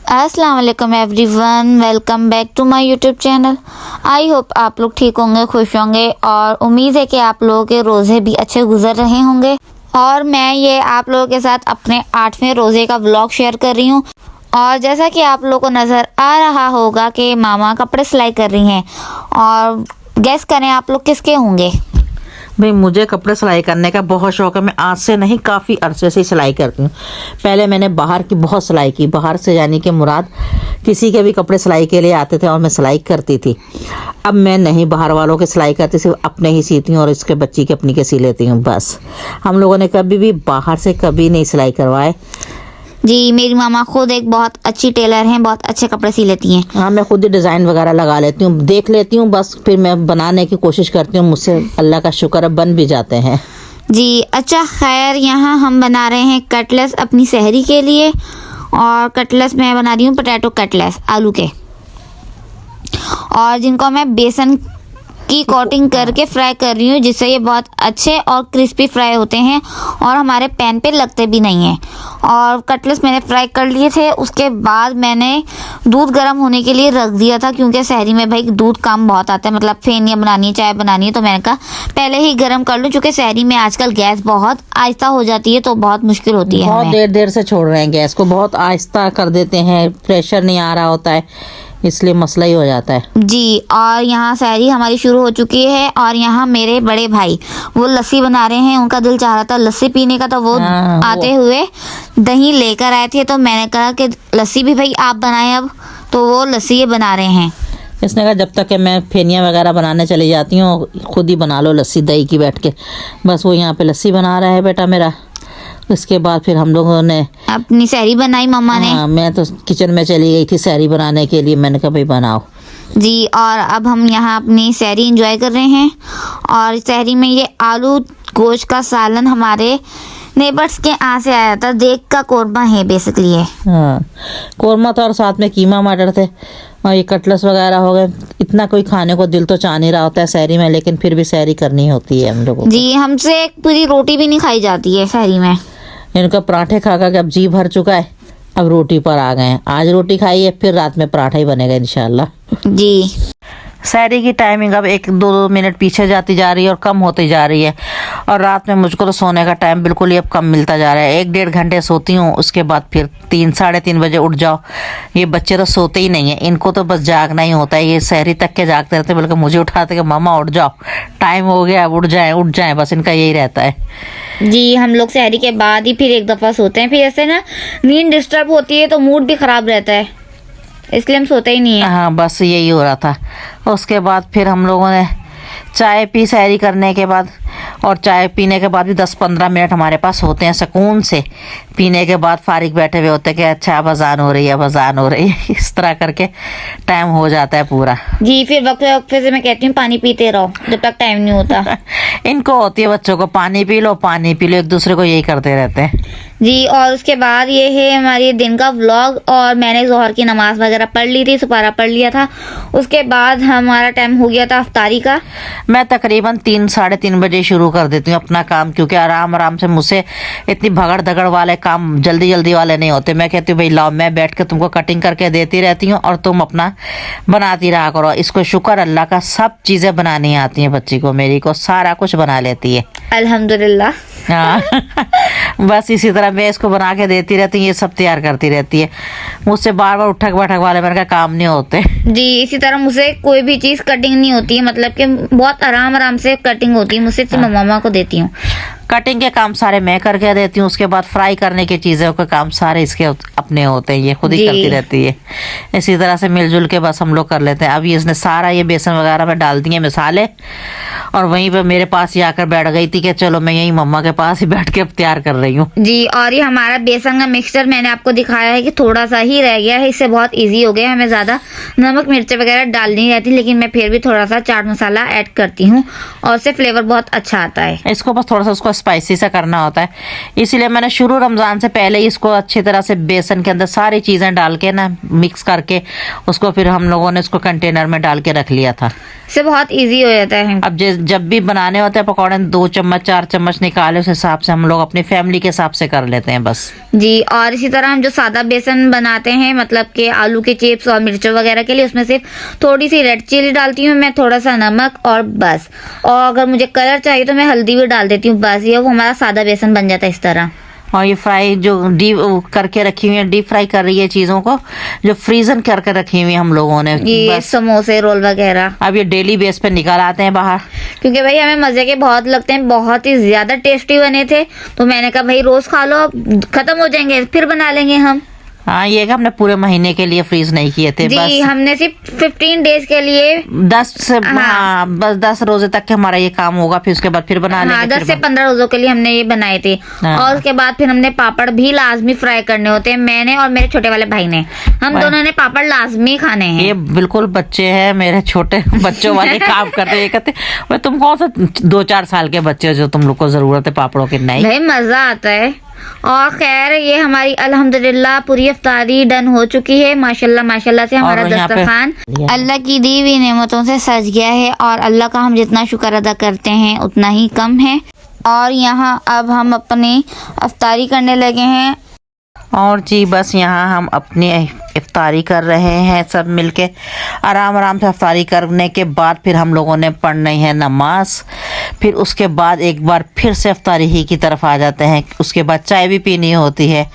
अस्सलाम वालेकुम everyone, welcome back to my YouTube channel. I hope आप लोग ठीक होंगे, खुश होंगे और उम्मीद है कि आप लोगों के रोज़े भी अच्छे गुजर रहे होंगे। और मैं ये आप लोगों के साथ अपने 8वें रोज़े का व्लॉग शेयर कर रही हूँ। और जैसा कि आप लोगों को नज़र आ रहा होगा कि मामा कपड़े सिलाई कर रही हैं, और गेस करें आप लोग किसके होंगे। भाई मुझे कपड़े सिलाई करने का बहुत शौक है। मैं आज से नहीं, काफ़ी अरसे से सिलाई करती हूँ। पहले मैंने बाहर की बहुत सिलाई की, बाहर से यानी कि मुराद किसी के भी कपड़े सिलाई के लिए आते थे और मैं सिलाई करती थी। अब मैं नहीं बाहर वालों के सिलाई करती, सिर्फ अपने ही सीती हूँ और इसके बच्ची के अपनी के सी लेती हूँ बस। हम लोगों ने कभी भी बाहर से कभी नहीं सिलाई करवाए। जी, मेरी मामा खुद एक बहुत अच्छी टेलर हैं, बहुत अच्छे कपड़े सी लेती हैं। हाँ, मैं खुद ही डिज़ाइन वगैरह लगा लेती हूँ, देख लेती हूँ बस, फिर मैं बनाने की कोशिश करती हूँ। मुझसे अल्लाह का शुक्र है बन भी जाते हैं। जी अच्छा, खैर यहाँ हम बना रहे हैं कटलेस अपनी सहरी के लिए। और कटलेस मैं बना रही हूँ पोटैटो कटलेस, आलू के, और जिनको मैं बेसन की कोटिंग करके फ्राई कर रही हूँ, जिससे ये बहुत अच्छे और क्रिस्पी फ्राई होते हैं और हमारे पैन पे लगते भी नहीं हैं। और कटलेस मैंने फ्राई कर लिए थे, उसके बाद मैंने दूध गर्म होने के लिए रख दिया था, क्योंकि सहरी में भाई दूध कम बहुत आता है, मतलब फेनिया बनानी है, चाय बनानी है, तो मैंने कहा पहले ही गर्म कर लूँ, क्योंकि सहरी में आजकल गैस बहुत आहिस्ता हो जाती है, तो बहुत मुश्किल होती है। बहुत देर देर से छोड़ रहे हैं गैस को, बहुत आहिस्ता कर देते हैं, प्रेशर नहीं आ रहा होता है, इसलिए मसला ही हो जाता है। जी, और यहाँ सहरी हमारी शुरू हो चुकी है। और यहाँ मेरे बड़े भाई वो लस्सी बना रहे हैं, उनका दिल चाह रहा था लस्सी पीने का, तो वो आते हुए दही लेकर आए थे, तो मैंने कहा कि लस्सी भी भाई आप बनाएं अब, तो वो लस्सी ये बना रहे हैं। इसने कहा जब तक कि मैं फेनिया वगैरह बनाने चली जाती हूँ खुद ही बना लो लस्सी दही की बैठ के। बस वो यहाँ पे लस्सी बना रहा है बेटा मेरा। उसके बाद फिर हम लोगों ने अपनी सहरी बनाई मम्मा ने। हाँ, मैं तो किचन में चली गई थी सहरी बनाने के लिए, मैंने कहा भाई बनाओ। जी, और अब हम यहाँ अपनी सहरी एंजॉय कर रहे हैं। और सहरी में ये आलू गोश्त का सालन हमारे नेबर्स के यहाँ से आया था, देख का कोरमा है बेसिकली है। हाँ, कोरमा था और साथ में कीमा मटर थे और ये कटलेस वगैरह हो गए। इतना कोई खाने को दिल तो चाह नहीं रहा होता है सहरी में, लेकिन फिर भी सहरी करनी होती है हम लोगों को। जी, हमसे एक पूरी रोटी भी नहीं खाई जाती है सहरी में। इनका पराठे खा खा के अब जी भर चुका है, अब रोटी पर आ गए हैं। आज रोटी खाई है, फिर रात में पराठा ही बनेगा इंशाल्लाह। जी, सहरी की टाइमिंग अब 1-2 मिनट पीछे जाती जा रही है और कम होती जा रही है। और रात में मुझको तो सोने का टाइम बिल्कुल ही अब कम मिलता जा रहा है। 1-1.5 घंटे सोती हूँ, उसके बाद फिर 3-3:30 बजे उठ जाओ। ये बच्चे तो सोते ही नहीं है, इनको तो बस जागना ही होता है। ये सहरी तक के जागते रहते, बल्कि मुझे उठाते कि मामा उठ जाओ, टाइम हो गया, अब उठ जाएं, बस इनका यही रहता है। जी, हम लोग सहरी के बाद ही फिर एक दफ़ा सोते हैं, फिर ऐसे ना नींद डिस्टर्ब होती है तो मूड भी ख़राब रहता है, इसलिए हम सोते ही नहीं है। हाँ, बस यही हो रहा था। उसके बाद फिर हम लोगों ने चाय पी सहरी करने के बाद, और चाय पीने के बाद भी 10-15 मिनट हमारे पास होते हैं सुकून से। पीने के बाद फारिग बैठे हुए होते हैं कि अच्छा अब अज़ान हो रही है, अब अज़ान हो रही है। इस तरह करके टाइम हो जाता है पूरा। जी, फिर वक्त से मैं कहती हूँ पानी पीते रहो जब तक टाइम नहीं होता। इनको होती है बच्चों को पानी पी लो, एक दूसरे को यही करते रहते हैं। जी, और उसके बाद ये है हमारे दिन का व्लॉग। और मैंने ज़ोहर की नमाज़ वगैरह पढ़ ली थी, सुपारा पढ़ लिया था। उसके बाद हमारा टाइम हो गया था अफ्तारी का। मैं तकरीबन 3-3:30 बजे शुरू कर देती हूँ अपना काम, क्योंकि आराम से मुझसे इतनी भगड़ दगड़ वाले काम जल्दी वाले नहीं होते। मैं कहती हूँ भाई लाओ, मैं बैठ के तुमको कटिंग करके देती रहती हूँ और तुम अपना बनाती रहा करो। इसको शुक्र अल्लाह का, सब चीज़ें बनानी आती हैं बच्ची को, मेरी को सारा कुछ बना लेती है अल्हम्दुलिल्लाह। हाँ बस इसी तरह मैं इसको बना के देती रहती हूँ, ये सब तैयार करती रहती है। मुझसे बार उठक बैठक वाले मेरे का काम नहीं होते। जी, इसी तरह मुझसे कोई भी चीज़ कटिंग नहीं होती है, मतलब कि बहुत आराम से कटिंग होती है मुझसे, तो मैं मामा को देती हूँ। कटिंग के काम सारे मैं करके देती हूँ, उसके बाद फ्राई करने की चीज़ों के काम सारे इसके अपने होते हैं, ये खुद ही करती रहती है। इसी तरह से मिलजुल के बस हम लोग कर लेते हैं। अभी इसने सारा ये बेसन वगैरह में डाल दिए मसाले, और वहीं पे मेरे पास ही आकर बैठ गई थी कि चलो मैं यही मम्मा के पास ही बैठ के अब तैयार कर रही हूँ। जी, और ये हमारा बेसन का मिक्सचर मैंने आपको दिखाया है कि थोड़ा सा ही रह गया है, इससे बहुत ईजी हो गया। हमें ज़्यादा नमक मिर्च वगैरह डालनी रहती, लेकिन मैं फिर भी थोड़ा सा चाट मसाला ऐड करती हूँ और उससे फ्लेवर बहुत अच्छा आता है। इसको बस थोड़ा सा उसको स्पाइसी सा करना होता है, इसीलिए मैंने शुरू रमज़ान से पहले इसको अच्छी तरह से बेसन के अंदर सारी चीज़ें डाल के ना मिक्स करके उसको फिर हम लोगों ने उसको कंटेनर में डाल के रख लिया था। इससे बहुत इजी हो जाता है। अब जब भी बनाने होते हैं पकौड़े 2 चम्मच 4 चम्मच निकाले, उस हिसाब से हम लोग अपनी फैमिली के हिसाब से कर लेते हैं बस जी। और इसी तरह हम जो सादा बेसन बनाते हैं, मतलब कि आलू के चिप्स और मिर्चों वगैरह के लिए, उसमें सिर्फ थोड़ी सी रेड चिली डालती हूँ मैं, थोड़ा सा नमक और बस। और अगर मुझे कलर चाहिए तो मैं हल्दी भी डाल देती हूँ, बस। ये वो हमारा सादा बेसन बन जाता है इस तरह। और ये फ्राई जो डीप करके रखी हुई है, डीप फ्राई कर रही है चीज़ों को, जो फ्रीजन करके रखी हुई हम लोगों ने, ये समोसे रोल वगैरह अब ये डेली बेस पे निकाल आते हैं बाहर, क्योंकि भाई हमें मजे के बहुत लगते हैं, बहुत ही ज्यादा टेस्टी बने थे। तो मैंने कहा भाई रोज खा लो, खत्म हो जाएंगे फिर बना लेंगे हम। हाँ, ये कि हमने पूरे महीने के लिए फ्रीज नहीं किए थे, जी, बस हमने सिर्फ 15 डेज के लिए 10 से हाँ बस 10 रोजे तक के हमारा ये काम होगा, फिर उसके बाद फिर बना लेंगे। हाँ, 10 से 15 रोजों के लिए हमने ये बनाए थे। हाँ। और उसके बाद फिर हमने पापड़ भी लाजमी फ्राई करने होते हैं, मैंने और मेरे छोटे वाले भाई ने, हम दोनों ने पापड़ लाजमी खाने हैं। ये बिल्कुल बच्चे हैं मेरे, छोटे बच्चों वाले काम करते हैं। ये कहते भाई तुम कौन सा 2-4 साल के बच्चे हो जो तुम लोग को जरूरत है पापड़ों की? नहीं भाई मजा आता है। और खैर ये हमारी अल्हम्दुलिल्लाह पूरी इफ्तारी डन हो चुकी है, माशाल्लाह माशाल्लाह से हमारा और यहाँ पे- दस्तरखान अल्लाह की दी हुई नेमतों से सज गया है, और अल्लाह का हम जितना शुक्र अदा करते हैं उतना ही कम है। और यहाँ अब हम अपनी इफ्तारी करने लगे हैं। और जी बस यहाँ हम अपनी इफ्तारी कर रहे हैं सब मिलके, आराम आराम से इफ्तारी करने के बाद फिर हम लोगों ने पढ़नी है नमाज, फिर उसके बाद एक बार फिर से इफ्तारी ही की तरफ आ जाते हैं। उसके बाद चाय भी पीनी होती है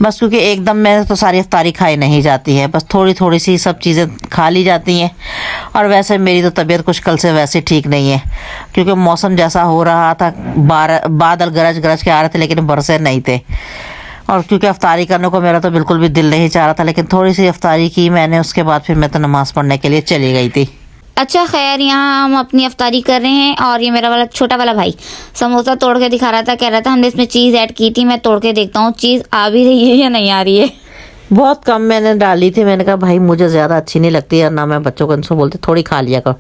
बस, क्योंकि एकदम में तो सारी इफ्तारी खाई नहीं जाती है, बस थोड़ी थोड़ी सी सब चीज़ें खा ली जाती हैं। और वैसे मेरी तो तबीयत कुछ कल से वैसे ठीक नहीं है, क्योंकि मौसम जैसा हो रहा था, बादल गरज गरज के आ रहे थे लेकिन बरसे नहीं थे। और क्योंकि इफ्तारी करने को मेरा तो बिल्कुल भी दिल नहीं चाह रहा था, लेकिन थोड़ी सी इफ्तारी की मैंने, उसके बाद फिर मैं तो नमाज़ पढ़ने के लिए चली गई थी। अच्छा खैर यहाँ हम अपनी इफ्तारी कर रहे हैं, और ये मेरा वाला छोटा वाला भाई समोसा तोड़ के दिखा रहा था, कह रहा था हमने इसमें चीज़ ऐड की थी, मैं तोड़ के देखता हूँ चीज़ आ भी रही है या नहीं आ रही है। बहुत कम मैंने डाली थी, मैंने कहा भाई मुझे ज़्यादा अच्छी नहीं लगती है, ना मैं बच्चों को इनसे बोलती थोड़ी खा लिया करो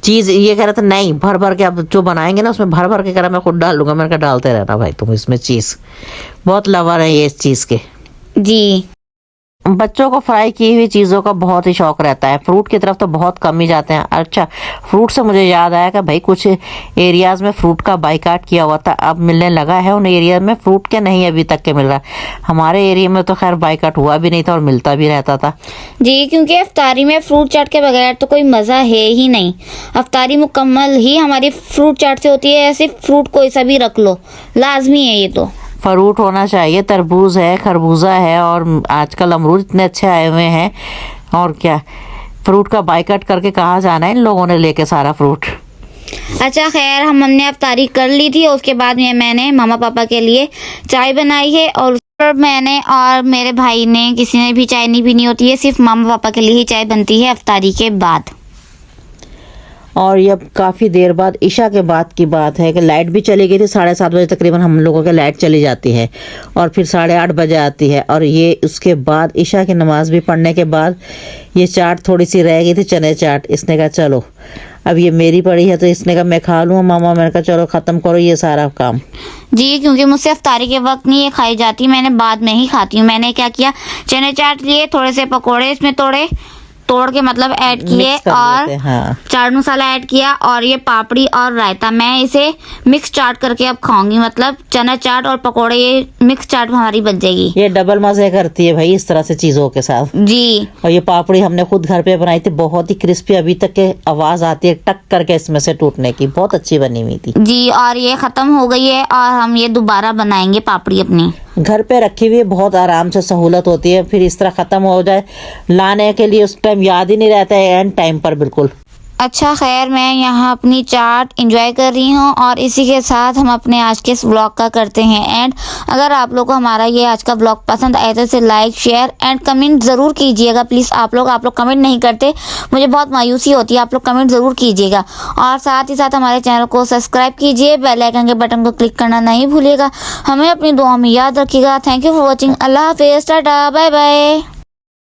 चीज़। ये कह रहा था नहीं भर भर के आप जो बनाएंगे ना उसमें भर भर के, कह रहा मैं खुद डाल लूँगा। मैंने कहा डालते रहना भाई तुम इसमें चीज़, बहुत लवर है ये इस चीज़ के। जी, बच्चों को फ्राई की हुई चीज़ों का बहुत ही शौक रहता है, फ्रूट की तरफ तो बहुत कम ही जाते हैं। अच्छा, फ्रूट से मुझे याद आया कि भाई कुछ एरियाज़ में फ्रूट का बाइकाट किया हुआ था, अब मिलने लगा है उन एरिया में फ्रूट के, नहीं अभी तक के मिल रहा। हमारे एरिया में तो खैर बाइकाट हुआ भी नहीं था और मिलता भी रहता था। जी, क्योंकि इफ्तारी में फ्रूट चाट के बगैर तो कोई मज़ा है ही नहीं। इफ्तारी मुकम्मल ही हमारी फ्रूट चाट से होती है, ऐसे फ्रूट कोई सा भी रख लो, लाजमी है ये तो। फ्रूट होना चाहिए, तरबूज है, खरबूजा है, और आजकल अमरूद इतने अच्छे आए हुए हैं। और क्या, फ्रूट का बाइकाट करके कहाँ जाना है इन लोगों ने लेके सारा फ्रूट। अच्छा खैर हमने इफ्तारी कर ली थी, उसके बाद में मैंने मामा पापा के लिए चाय बनाई है, और मैंने और मेरे भाई ने, किसी ने भी चाय नहीं पीनी होती है, सिर्फ मामा पापा के लिए ही चाय बनती है इफ्तारी के बाद। और ये अब काफ़ी देर बाद ईशा के बाद की बात है कि लाइट भी चली गई थी, 7:30 बजे तकरीबन हम लोगों के लाइट चली जाती है, और फिर 8:30 बजे आती है। और ये उसके बाद ईशा की नमाज़ भी पढ़ने के बाद ये चाट थोड़ी सी रह गई थी, चने चाट। इसने कहा चलो अब ये मेरी पड़ी है तो इसने कहा मैं खा लूँ मामा। मैंने कहा चलो ख़त्म करो ये सारा काम। जी, क्योंकि मुझसे इफ्तारी के वक्त नहीं ये खाई जाती, मैंने बाद में ही खाती हूँ। मैंने क्या किया, चने चाट लिए, थोड़े से पकोड़े इसमें तोड़ के मतलब ऐड किए, और हाँ। चाट मसाला ऐड किया, और ये पापड़ी और रायता। मैं इसे मिक्स चाट करके अब खाऊंगी, मतलब चना चाट और पकोड़े, ये मिक्स चाट हमारी बन जाएगी। ये डबल मजे करती है भाई इस तरह से चीज़ों के साथ। जी, और ये पापड़ी हमने खुद घर पे बनाई थी, बहुत ही क्रिस्पी, अभी तक के आवाज़ आती है टक करके इसमें से टूटने की, बहुत अच्छी बनी हुई थी। जी, और ये ख़त्म हो गई है, और हम ये दोबारा बनाएंगे पापड़ी अपनी। घर पे रखी हुई बहुत आराम से सहूलत होती है, फिर इस तरह ख़त्म हो जाए लाने के लिए उस टाइम याद ही नहीं रहता है एंड टाइम पर बिल्कुल। अच्छा खैर मैं यहाँ अपनी चाट एंजॉय कर रही हूँ, और इसी के साथ हम अपने आज के इस व्लॉग का करते हैं एंड। अगर आप लोग को हमारा ये आज का व्लॉग पसंद आए तो इसे लाइक शेयर एंड कमेंट ज़रूर कीजिएगा प्लीज़। आप लोग कमेंट नहीं करते, मुझे बहुत मायूसी होती है। आप लोग कमेंट ज़रूर कीजिएगा, और साथ ही साथ हमारे चैनल को सब्सक्राइब कीजिए, बेल आइकन के बटन को क्लिक करना नहीं भूलिएगा। हमें अपनी दुआ में याद रखिएगा। Thank you for watching. Allah हाफिज़, टाटा, बाय बाय।